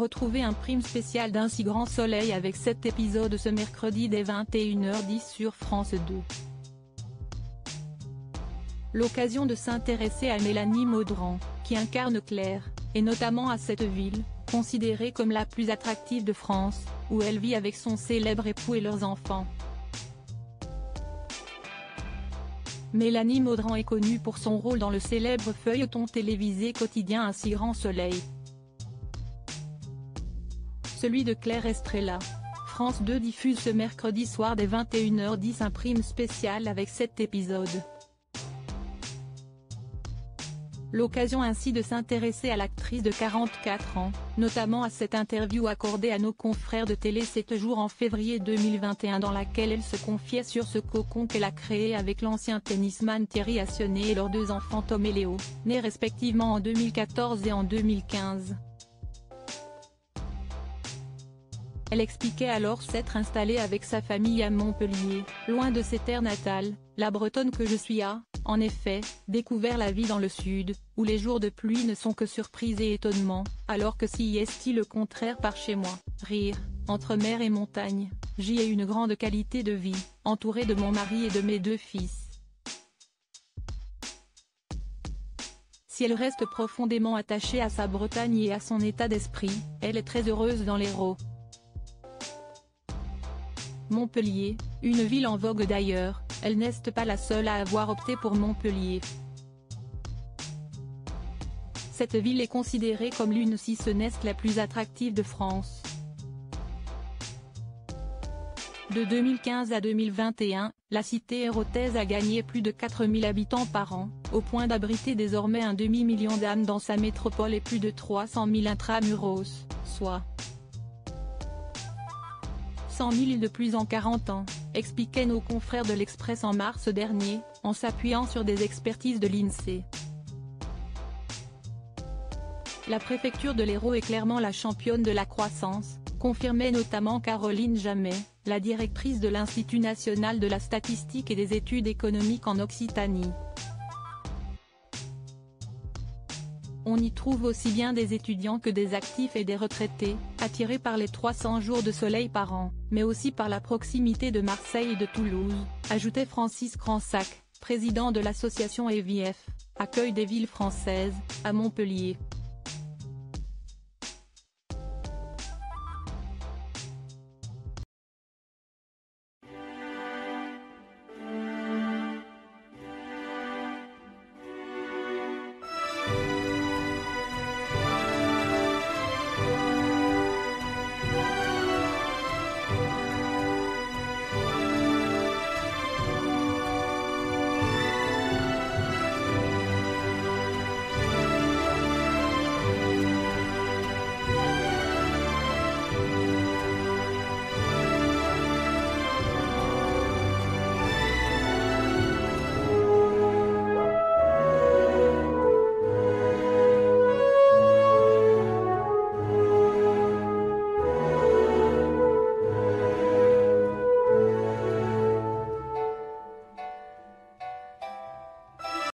Retrouvez un prime spécial d'un si grand soleil avec 7 épisodes ce mercredi dès 21h10 sur France 2. L'occasion de s'intéresser à Mélanie Maudran, qui incarne Claire, et notamment à cette ville, considérée comme la plus attractive de France, où elle vit avec son célèbre époux et leurs enfants. Mélanie Maudran est connue pour son rôle dans le célèbre feuilleton télévisé quotidien Un si grand soleil. Celui de Claire Estrella. France 2 diffuse ce mercredi soir dès 21h10 un prime spécial avec 7 épisodes. L'occasion ainsi de s'intéresser à l'actrice de 44 ans, notamment à cette interview accordée à nos confrères de télé 7 jours en février 2021 dans laquelle elle se confiait sur ce cocon qu'elle a créé avec l'ancien tennisman Thierry Assionnet et leurs 2 enfants Tom et Léo, nés respectivement en 2014 et en 2015. Elle expliquait alors s'être installée avec sa famille à Montpellier, loin de ses terres natales. La Bretonne que je suis a, en effet, découvert la vie dans le sud, où les jours de pluie ne sont que surprise et étonnement, alors que si est-il le contraire par chez moi. Rire, entre mer et montagne, j'y ai une grande qualité de vie, entourée de mon mari et de mes 2 fils. Si elle reste profondément attachée à sa Bretagne et à son état d'esprit, elle est très heureuse dans l'Hérault. Montpellier, une ville en vogue d'ailleurs, elle n'est pas la seule à avoir opté pour Montpellier. Cette ville est considérée comme l'une si ce n'est la plus attractive de France. De 2015 à 2021, la cité héraultaise a gagné plus de 4000 habitants par an, au point d'abriter désormais un demi-million d'âmes dans sa métropole et plus de 300 000 intramuros, soit 100 000 de plus en 40 ans, expliquaient nos confrères de l'Express en mars dernier, en s'appuyant sur des expertises de l'INSEE. La préfecture de l'Hérault est clairement la championne de la croissance, confirmait notamment Caroline Jamet, la directrice de l'Institut national de la statistique et des études économiques en Occitanie. On y trouve aussi bien des étudiants que des actifs et des retraités, attirés par les 300 jours de soleil par an, mais aussi par la proximité de Marseille et de Toulouse, ajoutait Francis Cransac, président de l'association EVF, Accueil des villes françaises, à Montpellier.